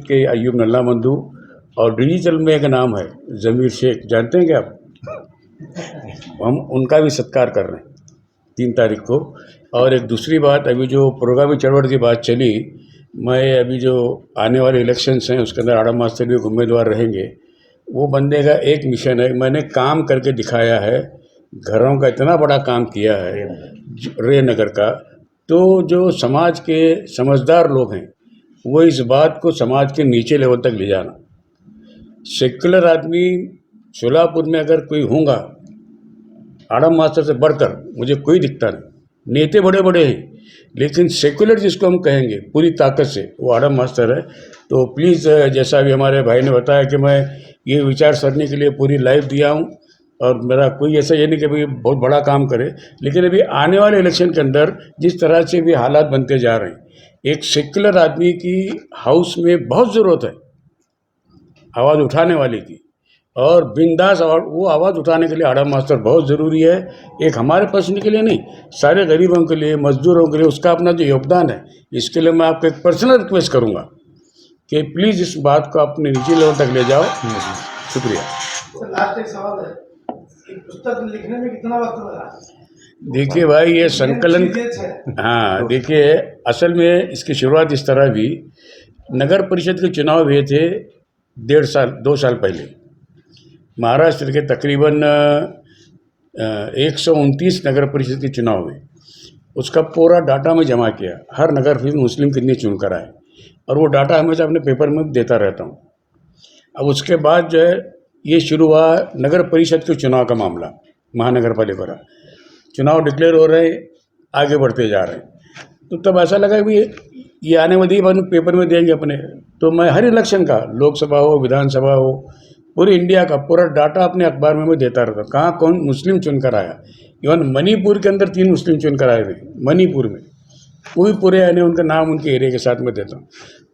के अयूब नल्ला मंदू, और डिजिटल में एक नाम है ज़मीर शेख, जानते हैं क्या आप? हम उनका भी सत्कार कर रहे हैं 3 तारीख को। और एक दूसरी बात, अभी जो पुरोगामी चळवळ की बात चली, मैं अभी जो आने वाले इलेक्शंस हैं उसके अंदर आडम मास्टर भी उम्मीदवार रहेंगे। वो बंदे का एक मिशन है, मैंने काम करके दिखाया है, घरों का इतना बड़ा काम किया है रेनगर का। तो जो समाज के समझदार लोग हैं वो इस बात को समाज के नीचे लेवल तक ले जाना। सेक्युलर आदमी शोलापुर में अगर कोई होगा आडम मास्टर से बढ़कर मुझे कोई दिखता नहीं। नेते बड़े बड़े हैं लेकिन सेक्युलर जिसको हम कहेंगे पूरी ताकत से वो आडम मास्टर है। तो प्लीज़, जैसा भी हमारे भाई ने बताया कि मैं ये विचार सरनी के लिए पूरी लाइफ दिया हूँ, और मेरा कोई ऐसा ये नहीं कि भाई बहुत बड़ा काम करे, लेकिन अभी आने वाले इलेक्शन के अंदर जिस तरह से भी हालात बनते जा रहे हैं, एक सेक्युलर आदमी की हाउस में बहुत ज़रूरत है आवाज़ उठाने वाले की, और बिंदास वो आवाज़ उठाने के लिए आडम मास्टर बहुत ज़रूरी है। एक हमारे पर्सन के लिए नहीं, सारे गरीबों के लिए, मजदूरों के लिए उसका अपना जो योगदान है, इसके लिए मैं आपको एक पर्सनल रिक्वेस्ट करूँगा कि प्लीज़ इस बात को अपने निजी लेवल तक ले जाओ। शुक्रिया। लास्ट एक सवाल है, पुस्तक लिखने में कितना वक्त लगा? देखिए भाई, ये संकलन, हाँ देखिए, असल में इसकी शुरुआत इस तरह भी, नगर परिषद के चुनाव हुए थे 2 साल पहले महाराष्ट्र के तकरीबन 129 नगर परिषद के चुनाव हुए। उसका पूरा डाटा मैं जमा किया, हर नगर परिषद मुस्लिम कितने चुनकर आए, और वो डाटा हमेशा अपने पेपर में देता रहता हूँ। अब उसके बाद जो है ये शुरू हुआ नगर परिषद के चुनाव का मामला, महानगर पालिका का चुनाव डिक्लेयर हो रहे, आगे बढ़ते जा रहे हैं। तो तब ऐसा लगा कि ये आने वाली पेपर में देंगे अपने, तो मैं हर इलेक्शन का, लोकसभा हो, विधानसभा हो, पूरे इंडिया का पूरा डाटा अपने अखबार में मैं देता रहता, कहाँ कौन मुस्लिम चुनकर आया। इवन मणिपुर के अंदर 3 मुस्लिम चुनकर आए थे मणिपुर में, वो भी पूरे यानी उनका नाम उनके एरिया के साथ में देता हूँ।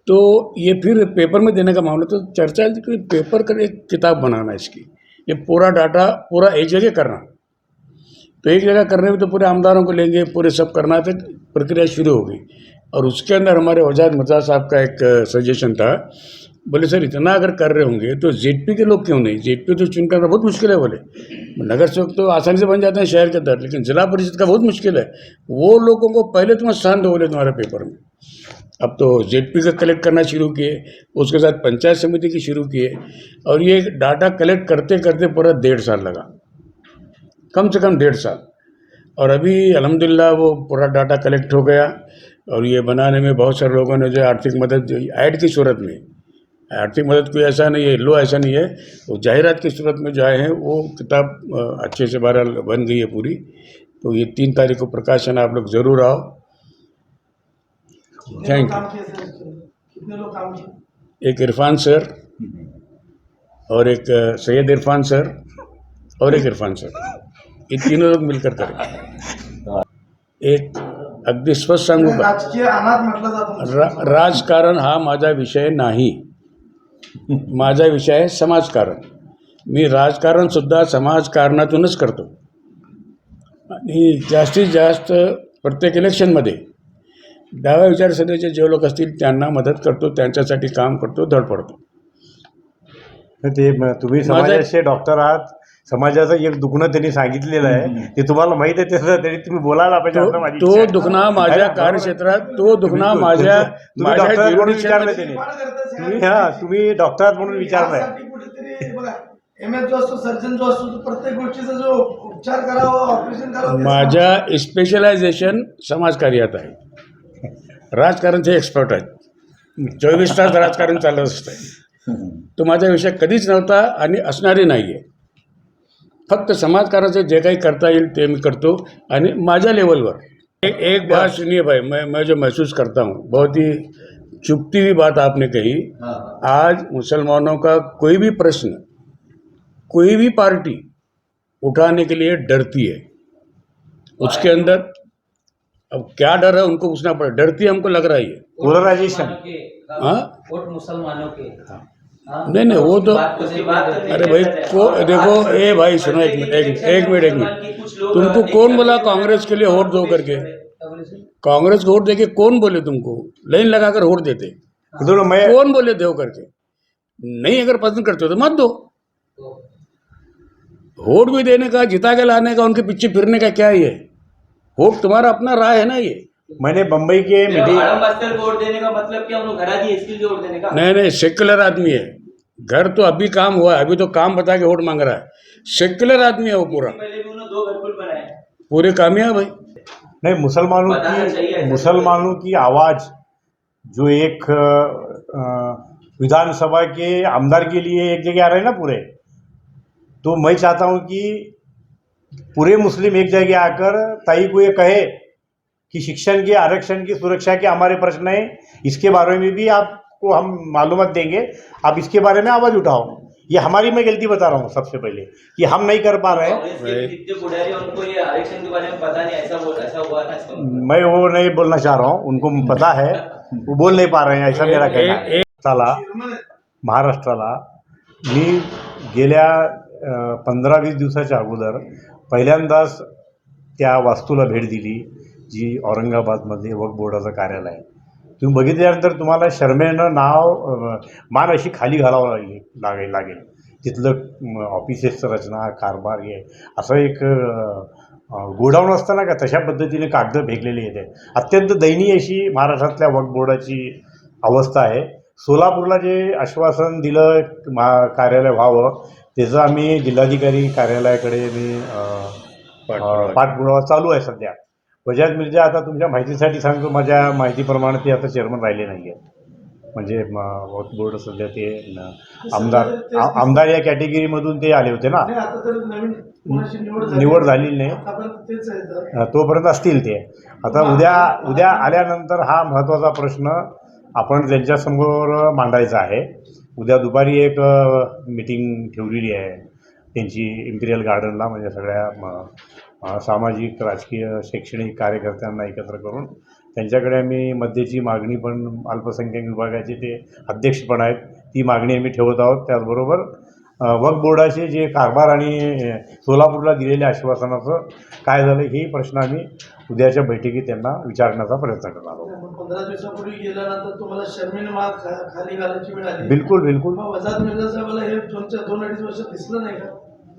तो ये फिर पेपर में देने का मामला, तो चर्चा कि पेपर कर एक किताब बनाना इसकी, ये पूरा डाटा पूरा एक जगह करना। तो एक जगह करने में तो पूरे आमदारों को लेंगे, पूरे सब करना, तो प्रक्रिया शुरू हो गई। और उसके अंदर हमारे वजाद मिर्जा साहब का एक सजेशन था, बोले सर इतना अगर कर रहे होंगे तो जेडपी के लोग क्यों नहीं, जेडपी तो चुन करना बहुत मुश्किल है। बोले नगर सेवक तो आसानी से बन जाते हैं शहर के अंदर, लेकिन जिला परिषद का बहुत मुश्किल है। वो लोगों को पहले तुम्हें स्थान दो बोले तुम्हारे पेपर में। अब तो जेडपी का कलेक्ट करना शुरू किए, उसके साथ पंचायत समिति की शुरू किए, और ये डाटा कलेक्ट करते करते पूरा 1.5 साल लगा, कम से कम 1.5 साल। और अभी अल्हम्दुलिल्लाह वो पूरा डाटा कलेक्ट हो गया, और ये बनाने में बहुत सारे लोगों ने जो आर्थिक मदद ऐड की सूरत में, आर्थिक मदद कोई ऐसा नहीं है, लो ऐसा नहीं है, वो जाहिरात की सूरत में जो आए हैं, वो किताब अच्छे से बहरहाल बन गई है पूरी। तो ये 3 तारीख को प्रकाशन, आप लोग ज़रूर आओ। Thank you. एक इरफान सर, और एक सैयद इरफान सर, और एक इरफान सर, ये तीनों लोग मिलकर करें। एक अगदी स्पष्ट सांगू का, राजकीय अनाथ म्हटलं जातं, राजकारण हा माझा विषय नाही, माझा विषय आहे समाजकारण। मी राजकारणसुद्धा समाजकारणातूनच करतो, आणि जास्तीत जास्त प्रत्येक इलेक्शनमध्ये डाव्या विचारसरणीचे जे लोक असतील त्यांना मदत करतो, त्यांच्यासाठी काम करतो, धडपडतो। ते तुम्ही समाजाचे डॉक्टर आहात, समाजाचं एक दुखणं त्यांनी सांगितलेलं आहे, ते तुम्हाला माहिती आहे, त्याचं तरी तुम्ही बोलायला पाहिजे असं माझी इच्छा तो आहे. दुखणं माझ्या कार्यक्षेत्रात, तो दुखणं माझ्या डॉक्टर म्हणून विचारलं jurisdiction त्यांनी, तुम्ही डॉक्टर आहात म्हणून विचारलंय. कुठेतरी बघा, एमएस जो असतो, सर्जन जो असतो, तो प्रत्येक गोष्टीचा जो उपचार करावा, ऑपरेशन करावं, माझ्या स्पेशलायझेशन समाजकार्यात आहे, राजकारणचे एक्सपर्ट आहेत, 24 तास राजकारण चालत असतं, तो माझा विषय कधीच नव्हता आणि असणारी नाही आहे। फक्त समाजकाराचं जे काही करता येईल ते मैं करतो, आणि माझ्या लेवलवर। एक बात सुनिए भाई, मैं जो महसूस करता हूँ, बहुत ही चुभती हुई बात आपने कही। आज मुसलमानों का कोई भी प्रश्न, कोई भी पार्टी उठाने के लिए डरती है, उसके अंदर अब क्या डर है उनको पूछना पड़े, डरती हमको लग रहा है ये पोलराइजेशन। हाँ, वोट मुसलमानों के। नहीं वो तो, अरे भाई को देखो, ए भाई सुनो, एक मिनट, तुमको कौन बोला कांग्रेस के लिए वोट दो करके? कांग्रेस को वोट देके कौन बोले तुमको? लाइन लगाकर वोट देते, दोनों मैं कौन बोले दो करके? नहीं अगर पसंद करते हो तो मत दो। वोट भी देने का, जिता के लाने का, उनके पीछे फिरने का क्या ये? वोट तुम्हारा अपना राय है ना ये। मैंने बम्बई के मीटिंग मास्टर वोट देने का मतलब क्या? उन्होंने घरा दिए इसके लिए वोट देने का? नहीं नहीं, सेक्युलर आदमी है। घर तो अभी काम हुआ है, अभी तो काम बता के वोट मांग रहा है। सेक्युलर आदमी है वो पूरा, पहले भी उन्होंने 2 घर पुल बनाए। पूरे कामयाब है। नहीं, बताना चाहिए ऐसा मुसलमानों की आवाज जो एक विधानसभा के आमदार के लिए एक जगह आ रहे हैं ना पूरे, तो मैं चाहता हूं कि पूरे मुस्लिम एक जगह आकर ताई को ये कहे कि शिक्षण के आरक्षण की सुरक्षा के हमारे प्रश्न है, इसके बारे में भी आपको हम मालूमात देंगे, आप इसके बारे में आवाज उठाओ। ये हमारी मैं गलती बता रहा हूँ सबसे पहले कि हम नहीं कर पा रहे हैं। कांग्रेस के जितने पुजारी हैं, उनको ये आरक्षण के बारे में पता नहीं, ऐसा हुआ ना इसका मतलब। मैं वो नहीं बोलना चाह रहा हूँ, उनको पता है, वो बोल नहीं पा रहे हैं, ऐसा मेरा कहना है। महाराष्ट्राला मी गेल्या 15-20 दिवसाच्या अगोदर पहिल्यांदाच त्या वास्तूला भेट दिली जी औरंगाबादमध्ये वक्फ बोर्डाचं कार्यालय आहे। तुम्ही बघितल्यानंतर तुम्हाला शर्मेनं मान अशी खाली घालावं लागेल। तिथलं ऑफिसेसचं रचना, कारभार हे असं एक गोडाऊन असतं ना का, तशा पद्धतीने कागदं फेकलेली येते। अत्यंत दयनीय अशी महाराष्ट्रातल्या वक्फ बोर्डाची अवस्था आहे। सोलापूरला जे आश्वासन दिलं कार्यालय व्हावं, त्याचं आम्ही जिल्हाधिकारी कार्यालयाकडे पाठपुरावा चालू आहे सध्या। बजाज मिर्जा आता तुमच्या माहितीसाठी सांगतो, माझ्या माहितीप्रमाणे ते आता चेअरमन राहिले नाही आहेत, म्हणजे वक्फ बोर्ड सध्या ते आमदार या कॅटेगरीमधून ते आले होते ना, नाही, आता तर नवीन कोणाची निवड झालेली नाही, आतापर्यंत तेच आहे तर. तोपर्यंत असतील ते। आता उद्या आल्यानंतर हा महत्त्वाचा प्रश्न आपण त्यांच्यासमोर मांडायचा आहे। उद्या दुपारी एक मीटिंग ठेवलेली आहे त्यांची इम्पिरियल गार्डनला, म्हणजे सगळ्या सामाजिक, राजकीय, शैक्षणिक कार्यकर्त्यांना एकत्र करून त्यांच्याकडे आम्ही मध्येची मागणी पण, अल्पसंख्याक विभागाचे ते अध्यक्ष पण आहेत, ती मागणी आम्ही ठेवत आहोत। त्याचबरोबर वक्फ बोर्डाचे जे कारभार आणि सोलापूरला दिलेल्या आश्वासनाचं काय झालं, हे प्रश्न आम्ही उद्याच्या बैठकीत त्यांना विचारण्याचा प्रयत्न करणार आहोत। 15 दिवसापूर्वी गेल्यानंतर तुम्हाला शर्मीन माग खाली घालायची वेळ आली। बिलकुल बिलकुल। मग वजाद मिर्झा साहेबाला हे 2-2.5 वर्ष दिसलं नाही का?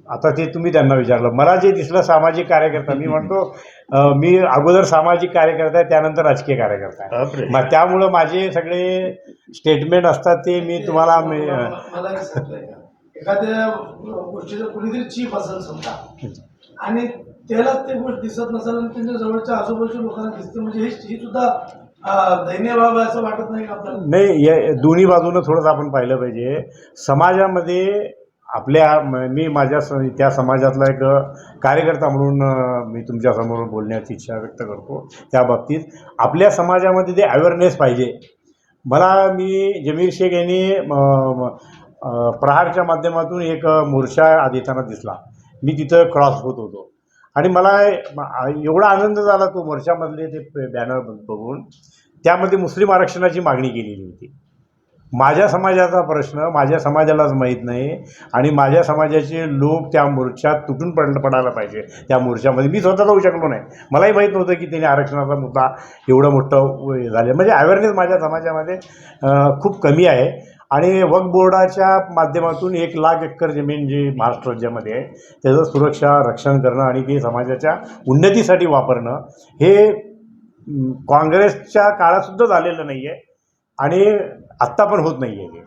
आता ते तुम्ही त्यांना विचारलं, मला जे दिसलं सामाजिक कार्यकर्ता, मी म्हणतो मी अगोदर सामाजिक कार्यकर्ता आहे, त्यानंतर राजकीय कार्यकर्ता आहे, मग त्यामुळं माझे सगळे स्टेटमेंट असतात ते मी तुम्हाला मला एक सांगताय का, एखाद्या गोष्टीचं कुणीतरी चीफ असेल समजा आणि त्यालाच ते गोष्ट दिसत नसेल आणि त्यांच्या जवळच्या आजूबाजूच्या लोकांना दिसते, म्हणजे ही सुद्धा दयनीय बाब आहे असं वाटत नाही का आपल्याला? नाही, या दोन्ही बाजूनं थोडंसं आपण पाहिलं पाहिजे। समाजामध्ये मी माझ्या त्या समाजातला एक कार्यकर्ता म्हणून मी तुमच्यासमोर बोलण्याची इच्छा व्यक्त करतो। त्या बाबतीत आपल्या समाजामध्ये ते अवेअरनेस पाहिजे। मी जमीर शेख यांनी प्रहारच्या माध्यमातून एक मोर्चा देताना दिसला, मी तिथं क्रॉस होत होतो आणि मला एवढा आनंद झाला तो मोर्चामधले ते बॅनर बघून। त्यामध्ये मुस्लिम आरक्षणाची मागणी केलेली होती। माझ्या समाजाचा प्रश्न माझ्या समाजालाच माहीत नाही आणि माझ्या समाजाचे लोक त्या मोर्चात तुटून पडायला पाहिजे। त्या मोर्चामध्ये मी स्वतः जाऊ शकलो नाही, मलाही माहीत नव्हतं की त्याने आरक्षणाचा मुद्दा एवढं मोठं झालं, म्हणजे अवेअरनेस माझ्या समाजामध्ये खूप कमी आहे। आणि वक्फ बोर्डाच्या माध्यमातून 1 लाख एकर जमीन जी महाराष्ट्र राज्यामध्ये आहे, त्याचं सुरक्षा, रक्षण करणं आणि ते समाजाच्या उन्नतीसाठी वापरणं हे काँग्रेसच्या काळातसुद्धा झालेलं नाही आहे आणि आत्ता पण होत नाही आहे।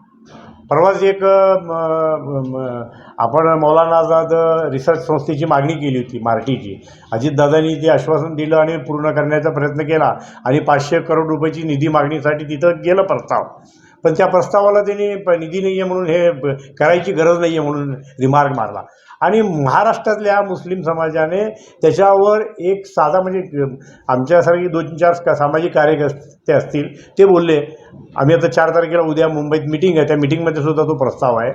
परवाच एक आपण मौलाना आझाद रिसर्च संस्थेची मागणी केली होती, मार्टीची। अजितदादांनी ते आश्वासन दिलं आणि पूर्ण करण्याचा प्रयत्न केला आणि 500 करोड रुपयाची निधी मागणीसाठी तिथं गेलं प्रस्ताव, पण त्या प्रस्तावाला त्यांनी निधी नाही आहे म्हणून, हे करायची गरज नाही आहे म्हणून रिमार्क मारला। आणि महाराष्ट्रातल्या मुस्लिम समाजाने त्याच्यावर एक साधा, म्हणजे आमच्यासारखी 2-4 सामाजिक कार्यकर्ते असतील, ते बोलले, आम्ही आता 4 तारखेला उद्या मुंबईत मिटिंग आहे, त्या मिटिंगमध्ये सुद्धा तो प्रस्ताव आहे,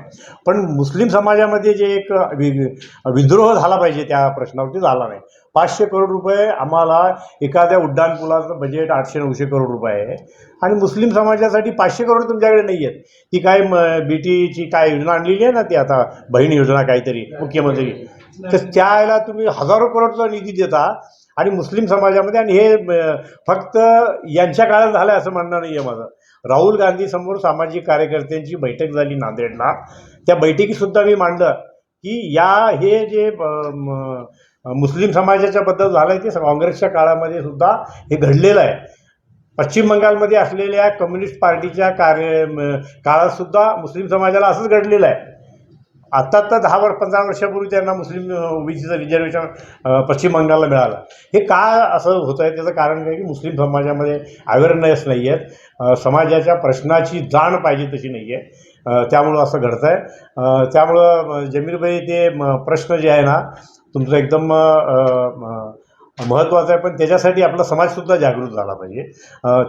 पण मुस्लिम समाजामध्ये जे एक विद्रोह झाला पाहिजे त्या प्रश्नावरती झाला नाही। 500 करोड रुपये आम्हाला एखाद्या उड्डाणपुलाचं बजेट 800-900 करोड रुपये आहे आणि मुस्लिम समाजासाठी 500 करोड तुमच्याकडे नाही आहेत। ती काय BTची काय योजना आणलेली आहे ना, ती आता बहीण योजना काहीतरी मुख्यमंत्री, तर त्याला तुम्ही हजारो करोडचा निधी देता आणि मुस्लिम समाजामध्ये, आणि हे फक्त यांच्या काळात झालं असं म्हणणं नाही आहे माझं, राहुल गांधीसमोर सामाजिक कार्यकर्त्यांची बैठक झाली नांदेडला. त्या बैठकीसुद्धा मी मांडलं की हे जे मुस्लिम समाजाच्या बद्दल झालं आहे ते काँग्रेसच्या काळामध्ये सुद्धा हे घडलेलं आहे. पश्चिम बंगालमध्ये असलेल्या कम्युनिस्ट पार्टीच्या काळातसुद्धा मुस्लिम समाजाला असंच घडलेलं आहे. आत्ता 15 वर्षापूर्वी त्यांना मुस्लिम ओबीसीचं रिझर्वेशन पश्चिम बंगालला मिळालं. हे का असं होतं आहे त्याचं कारण काय की मुस्लिम समाजामध्ये अवेअरनेस नाही आहेत, समाजाच्या प्रश्नाची जाण पाहिजे तशी नाही आहे, त्यामुळं असं घडतं आहे. त्यामुळं जमीरभाई ते प्रश्न जे आहे ना तुमचं एकदम महत्त्वाचं आहे, पण त्याच्यासाठी आपला समाजसुद्धा जागृत झाला पाहिजे.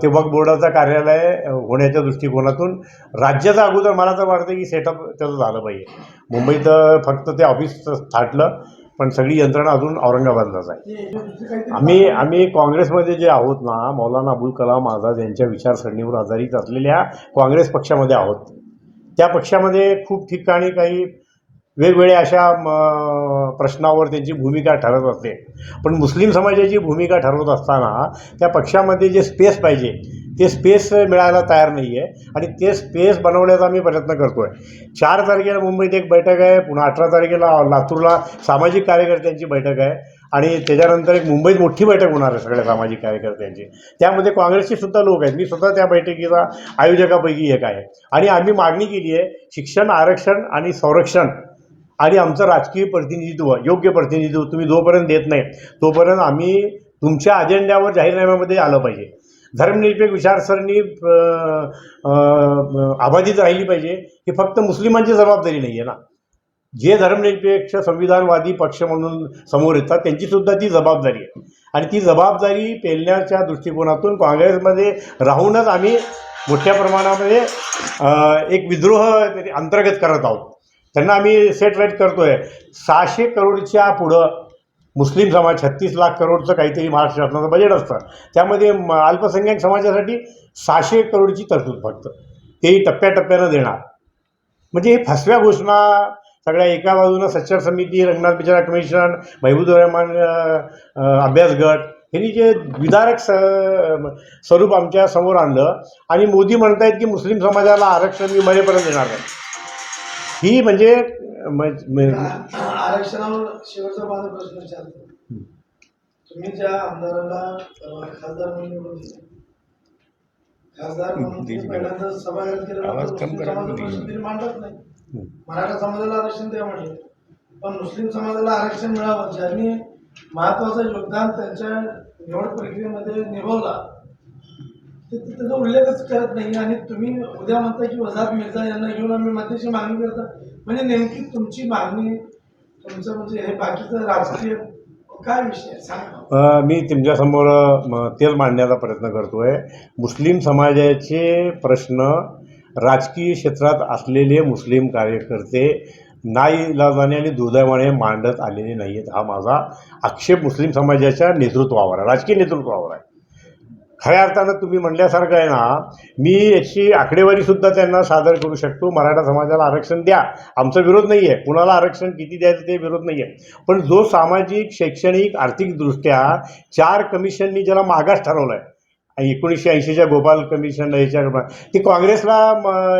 ते वक्फ बोर्डाचं कार्यालय होण्याच्या दृष्टिकोनातून राज्याचं अगोदर मला तर वाटतं की सेटअप त्याचं झालं पाहिजे. मुंबईत फक्त ते ऑफिस थाटलं, पण सगळी यंत्रणा अजून औरंगाबादलाच आहे. आम्ही काँग्रेसमध्ये जे आहोत ना, मौलाना अबुल कलाम आझाद यांच्या विचारसरणीवर आधारित असलेल्या काँग्रेस पक्षामध्ये आहोत. त्या पक्षामध्ये खूप ठिकाणी काही वेगवेगळ्या अशा प्रश्नावर त्यांची भूमिका ठरत असते, पण मुस्लिम समाजाची भूमिका ठरवत असताना त्या पक्षामध्ये जे स्पेस पाहिजे ते स्पेस मिळायला तयार नाही आहे आणि ते स्पेस बनवण्याचा आम्ही प्रयत्न करतो आहे. 4 तारखेला मुंबईत एक बैठक आहे, पुन्हा 18 तारखेला लातूरला सामाजिक कार्यकर्त्यांची बैठक आहे आणि त्याच्यानंतर एक मुंबईत मोठी बैठक होणार आहे सगळ्या सामाजिक कार्यकर्त्यांची. त्यामध्ये काँग्रेसचे सुद्धा लोक आहेत. मी स्वतः त्या बैठकीचा आयोजकापैकी एक आहे आणि आम्ही मागणी केली आहे शिक्षण, आरक्षण आणि संरक्षण आणि आमचं राजकीय प्रतिनिधित्व, योग्य प्रतिनिधित्व तुम्ही जोपर्यंत देत नाही तोपर्यंत आम्ही तुमच्या अजेंड्यावर जाहीरनाम्यामध्ये आलं पाहिजे. धर्मनिरपेक्ष विचारसरणी अबाधित राहिली पाहिजे. ही फक्त मुस्लिमांची जबाबदारी नाही आहे ना, जे धर्मनिरपेक्ष संविधानवादी पक्ष म्हणून समोर येतात त्यांचीसुद्धा ती जबाबदारी आहे आणि ती जबाबदारी पेलण्याच्या दृष्टिकोनातून काँग्रेसमध्ये राहूनच आम्ही मोठ्या प्रमाणामध्ये एक विद्रोह अंतर्गत करत आहोत. त्यांना आम्ही सेट राईट करतो आहे. 600 करोडच्या पुढं मुस्लिम समाज 36 लाख करोडचं काहीतरी महाराष्ट्र शासनाचं बजेट असतं, त्यामध्ये अल्पसंख्याक समाजासाठी 600 करोडची तरतूद फक्त, तेही टप्प्याटप्प्यानं देणार. म्हणजे हे फसव्या घोषणा सगळ्या एका बाजूनं सच्चर समिती, रंगनाथ पिचरा कमिशन, महबूबुर रहमान अभ्यास गट यांनी जे विदारक स्वरूप आमच्या समोर आणलं आणि मोदी म्हणतायत की मुस्लिम समाजाला आरक्षण मी मरेपर्यंत देणार नाही. ही म्हणजे आरक्षणावर शेवटचा माझा प्रश्न विचारतो. तुम्ही ज्या आमदाराला खासदार म्हणून निवडून दिले, खासदार म्हणून पहिल्यांदा सभागृहात केलं मांडत नाही. मराठा समाजाला आरक्षण द्या म्हटलं, पण मुस्लिम समाजाला आरक्षण मिळावं, ज्यांनी महत्वाचं योगदान त्यांच्या निवड प्रक्रियेमध्ये निभावला त्याचा उल्लेखच करत नाही. आणि तुम्ही उद्या म्हणता की वजाहत मिर्झा यांना घेऊन आम्ही मध्यची मागणी करता. म्हणजे नेमकी तुमची मागणी, तुमचं म्हणजे हे बाकीचं राजकीय काय विषय सांगा. मी तुमच्यासमोर तेच मांडण्याचा प्रयत्न करतो आहे. मुस्लिम समाजाचे प्रश्न राजकीय क्षेत्रात असलेले मुस्लिम कार्यकर्ते नाईलाजाने आणि दुर्दैवाने मांडत आलेले नाही आहेत. हा माझा आक्षेप मुस्लिम समाजाच्या नेतृत्वावर आहे, राजकीय नेतृत्वावर आहे. खऱ्या अर्थानं तुम्ही म्हणल्यासारखं आहे ना, मी याची आकडेवारीसुद्धा त्यांना सादर करू शकतो. मराठा समाजाला आरक्षण द्या, आमचा विरोध नाही आहे, कुणाला आरक्षण किती द्यायचं ते विरोध नाही आहे, पण जो सामाजिक, शैक्षणिक, आर्थिकदृष्ट्या 4 कमिशननी ज्याला मागास ठरवलं आहे, 1980च्या गोपाल कमिशन याच्या, ती काँग्रेसला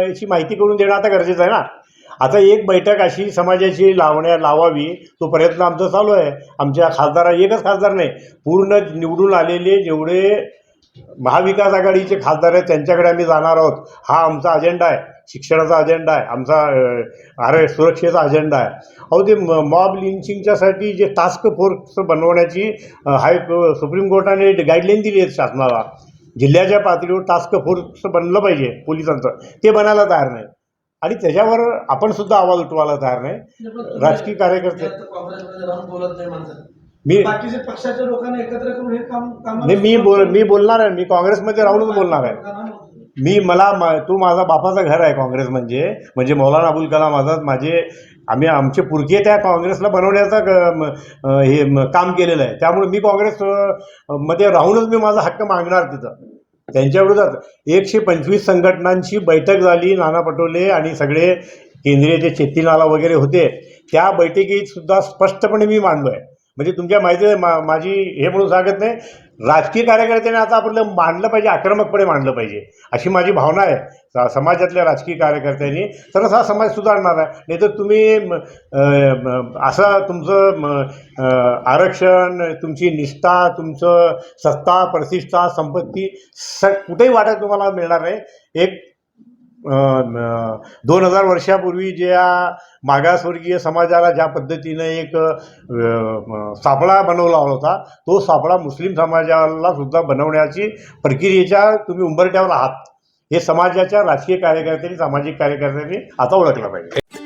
याची माहिती करून देणं आता गरजेचं आहे ना. आता एक बैठक अशी समाजाची लावावी तो प्रयत्न आमचा चालू आहे. आमच्या एकच खासदार नाही, पूर्ण निवडून आलेले जेवढे महाविकास आघाडीचे खासदार आहेत त्यांच्याकडे आम्ही जाणार आहोत. हा आमचा अजेंडा आहे, शिक्षणाचा अजेंडा आहे, आमचा सुरक्षेचा अजेंडा आहे. अहो ते मॉब लिंचिंगच्यासाठी जे टास्क फोर्स बनवण्याची सुप्रीम कोर्टाने गाईडलाईन दिली आहे शासनाला, जिल्ह्याच्या पातळीवर टास्क फोर्स बनलं पाहिजे पोलिसांचं, ते बनायला तयार नाही आणि त्याच्यावर आपण सुद्धा आवाज उठवायला तयार नाही. राजकीय कार्यकर्ते काँग्रेसमध्ये राहून बोलत नाही म्हणतात, मी बाकीच्या पक्षाच्या लोकांना एकत्र करून हे काम नाही, मी बोलणार आहे, मी काँग्रेसमध्ये राहूनच बोलणार आहे. तू माझा बापाचं घर आहे. काँग्रेस म्हणजे मौलाना अबुल कलाम आझाद आमचे पुरके त्या काँग्रेसला बनवण्याचं हे काम केलेलं आहे. त्यामुळे मी काँग्रेसमध्ये राहूनच मी माझा हक्क मागणार तिथं. त्यांच्या विरोधात 125 संघटनांची बैठक झाली. नाना पटोले आणि सगळे केंद्रीय जे चेत्तीनाला वगैरे होते, त्या बैठकीत सुद्धा स्पष्टपणे मी मांडलो आहे. म्हणजे तुमच्या माहिती आहे माझी हे म्हणून सांगत नाही, राजकीय कार्यकर्त्यांनी आता आपलं मांडलं पाहिजे, आक्रमकपणे मांडलं पाहिजे, अशी माझी भावना आहे समाजातल्या राजकीय कार्यकर्त्यांनी. तरच हा समाज सुधारणार आहे. नाही तर तुम्ही असं तुमचं आरक्षण, तुमची निष्ठा, तुमचं सत्ता, प्रतिष्ठा, संपत्ती कुठेही वाटत तुम्हाला मिळणार नाही. एक 2000 वर्षापूर्वी ज्या मागासवर्गीय समाजाला ज्या पद्धतीनं एक सापळा बनवला होता, तो सापळा मुस्लिम समाजाला सुद्धा बनवण्याची प्रक्रियेच्या तुम्ही उंबरठ्यावर आहात. हे समाजाच्या राजकीय कार्यकर्त्यांनी, सामाजिक कार्यकर्त्यांनी आता ओळखलं पाहिजे.